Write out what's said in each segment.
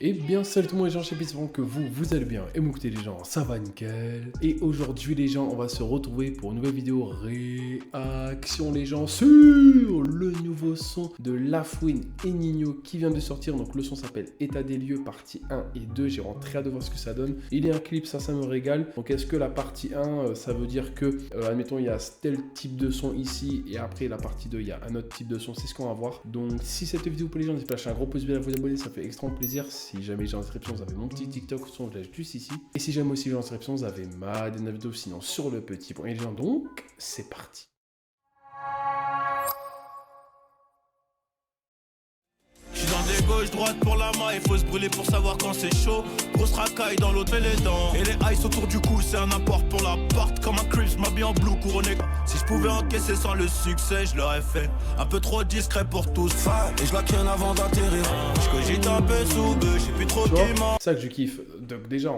Et bien salut tout le monde les gens, j'espère que vous allez bien et m'écoutez les gens, ça va nickel. Et aujourd'hui les gens, on va se retrouver pour une nouvelle vidéo réaction les gens sur le nouveau son de Lafouine et Ninho qui vient de sortir. Donc le son s'appelle État des lieux partie 1 et 2, j'ai vraiment très hâte de voir ce que ça donne. Il y a un clip, ça me régale. Donc est-ce que la partie 1 ça veut dire que, admettons il y a tel type de son ici et après la partie 2 il y a un autre type de son, c'est ce qu'on va voir. Donc si cette vidéo pour les gens, n'hésitez pas à lâcher un gros pouce bleu, à vous abonner, ça fait extrêmement plaisir. Si jamais j'ai en description, vous avez mon petit TikTok, son je lâche juste ici. Et si jamais aussi j'ai en description, vous avez ma dernière vidéo, sinon sur le petit point. Et les gens, donc, c'est parti. Je suis dans des gauches-droites pour la main, il faut se brûler pour savoir quand c'est chaud. Grosse racaille dans l'autre et les dents. Et les ice autour du cou, c'est un apport pour la porte. Comme un Crips, m'habille en blue couronné. Si je pouvais encaisser sans le succès, je l'aurais fait. Un peu trop discret pour tous. Et je la ken avant d'atterrir. Je cogite un peu sous bœuf, je sais plus trop qui ment. C'est ça que je kiffe. Donc déjà,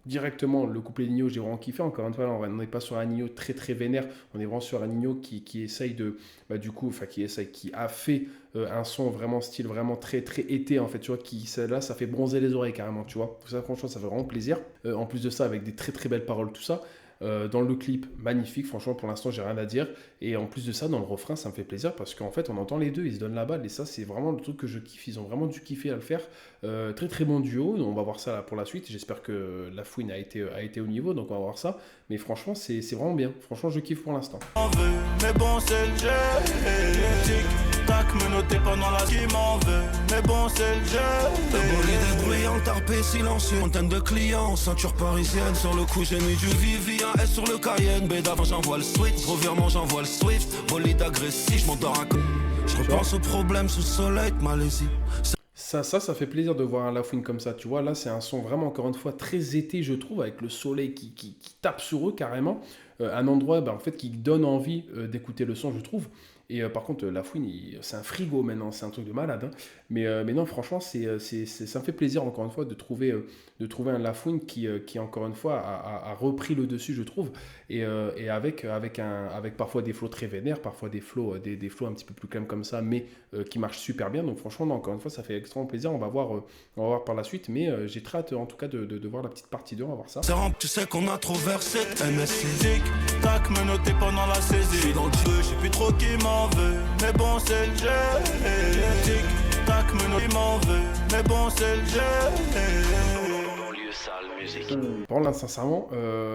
directement, le couplet Ninho, j'ai vraiment kiffé. Encore une fois, là, on n'est pas sur un Ninho très vénère. On est vraiment sur un Ninho qui essaye de, qui a fait un son vraiment style, vraiment très été, en fait, tu vois, là, ça fait bronzer les oreilles carrément, tu vois. Ça, franchement, ça fait vraiment plaisir. En plus de ça, avec des très belles paroles, tout ça. Dans le clip, magnifique, franchement pour l'instant j'ai rien à dire. Et en plus de ça, dans le refrain, ça me fait plaisir parce qu'en fait on entend les deux, ils se donnent la balle et ça c'est vraiment le truc que je kiffe. Ils ont vraiment dû kiffer à le faire. Très bon duo, on va voir ça là pour la suite. J'espère que Lafouine a été au niveau, donc on va voir ça. Mais franchement c'est vraiment bien, franchement je kiffe pour l'instant. Mais bon c'est le jeu. Tic-tac menotté pendant la qui m'en veut. Mais bon c'est le jeu. Des bruyants, tarpé, silencieux. Fontaine de clients, ceinture parisienne. Sur le coup j'ai mis du Vivien S sur le Cayenne. B d'avant j'envoie le switch. Revirement j'envoie le Swift. Bolide agressif, je m'endors à coup. Je repense aux problèmes sous soleil de Malaisie. Ça fait plaisir de voir un Lafouine comme ça, tu vois. Là, c'est un son vraiment, encore une fois, très été, je trouve, avec le soleil qui tape sur eux carrément. Un endroit, en fait, qui donne envie d'écouter le son, je trouve. Et par contre, Lafouine, c'est un frigo maintenant, c'est un truc de malade. Hein. Mais non, franchement, ça me fait plaisir, encore une fois, de trouver un Lafouine qui, encore une fois, a repris le dessus, je trouve. Et avec parfois des flows très vénères, parfois des flows un petit peu plus calmes comme ça, mais qui marchent super bien. Donc franchement, encore une fois, ça fait extrêmement plaisir. On va voir par la suite. Mais j'ai très hâte, en tout cas, de voir la petite partie 2. On va voir ça. Tu sais qu'on a trop versé MSC. Tic-tac menotté pendant la saisie. Dans le jeu, je sais plus trop qui m'en veut. Mais bon, c'est le jeu. Tic-tac menotté m'en veut. Mais bon, c'est le jeu. Bon là sincèrement,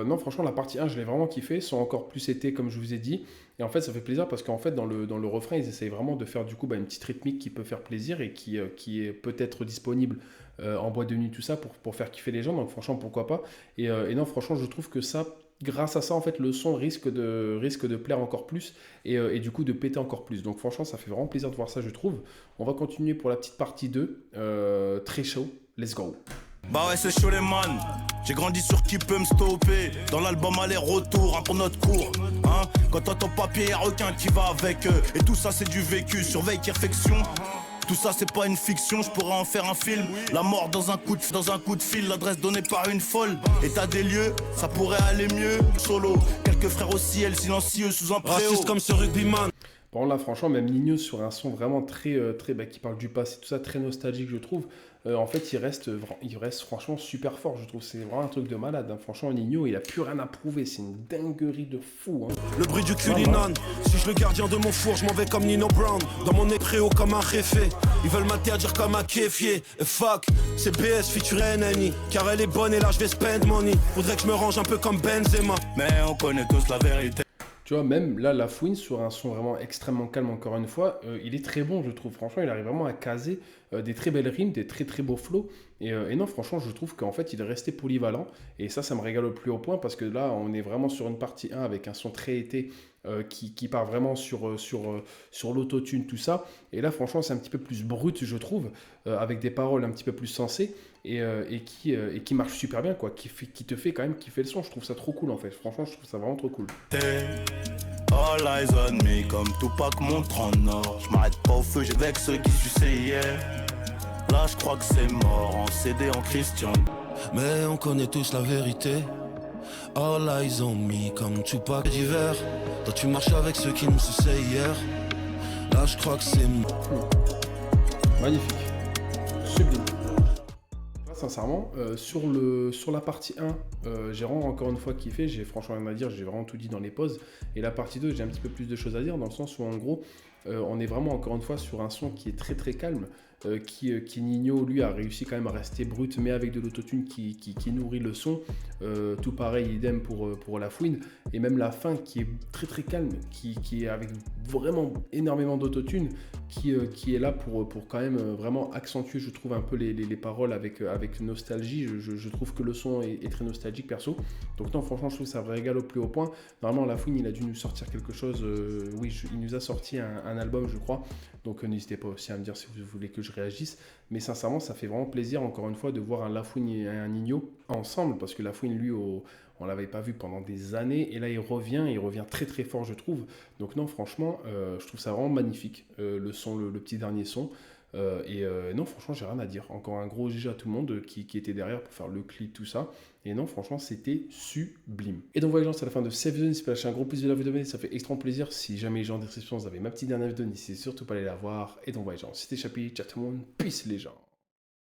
non franchement la partie 1 je l'ai vraiment kiffé, sont encore plus été comme je vous ai dit. Et en fait ça fait plaisir parce qu'en fait dans le refrain ils essayent vraiment de faire du coup une petite rythmique qui peut faire plaisir et qui est peut-être disponible en boîte de nuit tout ça pour faire kiffer les gens. Donc franchement pourquoi pas. Et non franchement je trouve que ça, grâce à ça en fait le son risque de plaire encore plus et du coup de péter encore plus. Donc franchement ça fait vraiment plaisir de voir ça je trouve. On va continuer pour la petite partie 2, très chaud, let's go. Bah ouais c'est chaud les man. J'ai grandi sur qui peut me stopper. Dans l'album aller-retour, pour notre cours hein. Quand t'entends papier et requin qui va avec eux. Et tout ça c'est du vécu, surveille qui réflexion. Tout ça c'est pas une fiction, je pourrais en faire un film. La mort dans un coup de fil, l'adresse donnée par une folle. État des lieux, ça pourrait aller mieux. Solo, quelques frères au ciel, silencieux sous un préau. Raciste comme ce rugbyman. Bon là franchement même Ninho sur un son vraiment très qui parle du passé, tout ça très nostalgique je trouve. En fait il reste franchement super fort je trouve, c'est vraiment un truc de malade. Hein. Franchement Ninho il a plus rien à prouver, c'est une dinguerie de fou. Hein. Le bruit du culinan, si je le gardien de mon four, je m'en vais comme Nino Brown. Dans mon nez préau comme un réfé, ils veulent m'interdire comme un kéfier. Et fuck, c'est BS feature NNI, car elle est bonne et là je vais spend money. Faudrait que je me range un peu comme Benzema. Mais on connaît tous la vérité. Tu vois, même là, Lafouine, sur un son vraiment extrêmement calme, encore une fois, il est très bon, je trouve. Franchement, il arrive vraiment à caser des très belles rimes, des très beaux flows. Et non, franchement, je trouve qu'en fait, il est resté polyvalent. Et ça me régale au plus haut point parce que là, on est vraiment sur une partie 1 avec un son très été qui part vraiment sur l'autotune, tout ça. Et là, franchement, c'est un petit peu plus brut, je trouve, avec des paroles un petit peu plus sensées et qui marche super bien, quoi. Qui te fait quand même kiffer le son. Je trouve ça trop cool, en fait. Franchement, je trouve ça vraiment trop cool. All eyes on me comme Tupac montre en or. Je m'arrête pas au feu, j'ai avec ceux qui suçaient hier. Là je crois que c'est mort, en CD en Christian. Mais on connaît tous la vérité. All eyes on me comme Tupac d'hiver. Toi tu marches avec ceux qui nous suçaient hier. Là je crois que c'est mort. Magnifique. Sublime. Sincèrement, sur la partie 1, j'ai vraiment encore une fois kiffé, j'ai franchement rien à dire, j'ai vraiment tout dit dans les pauses. Et la partie 2, j'ai un petit peu plus de choses à dire dans le sens où en gros, on est vraiment encore une fois sur un son qui est très très calme, qui Nino lui a réussi quand même à rester brut mais avec de l'autotune qui nourrit le son. Tout pareil, idem pour La Fouine. Et même la fin qui est très très calme, qui est avec vraiment énormément d'autotune, qui est là pour quand même vraiment accentuer, je trouve, un peu les paroles avec nostalgie. Je trouve que le son est très nostalgique perso. Donc non, franchement, je trouve ça régal au plus haut point. Normalement, La Fouine, il a dû nous sortir quelque chose. Il nous a sorti un album, je crois. Donc n'hésitez pas aussi à me dire si vous voulez que je réagisse. Mais sincèrement, ça fait vraiment plaisir, encore une fois, de voir un La Fouine et un Nino ensemble. Parce que La Fouine, lui, on ne l'avait pas vu pendant des années. Et là, il revient très très fort, je trouve. Donc non, franchement, je trouve ça vraiment magnifique. Le son, le petit dernier son. Non, franchement, j'ai rien à dire. Encore un gros GG à tout le monde qui était derrière pour faire le clip, tout ça. Et non, franchement, c'était sublime. Et donc voilà, les gens, c'est la fin de cette vidéo. N'hésitez pas à lâcher un gros pouce de la vidéo, ça fait extrêmement plaisir. Si jamais les gens en description, vous avez ma petite dernière vidéo, n'hésitez surtout pas à aller la voir. Et donc voilà, les gens, c'était Chapi, ciao tout le monde, peace les gens.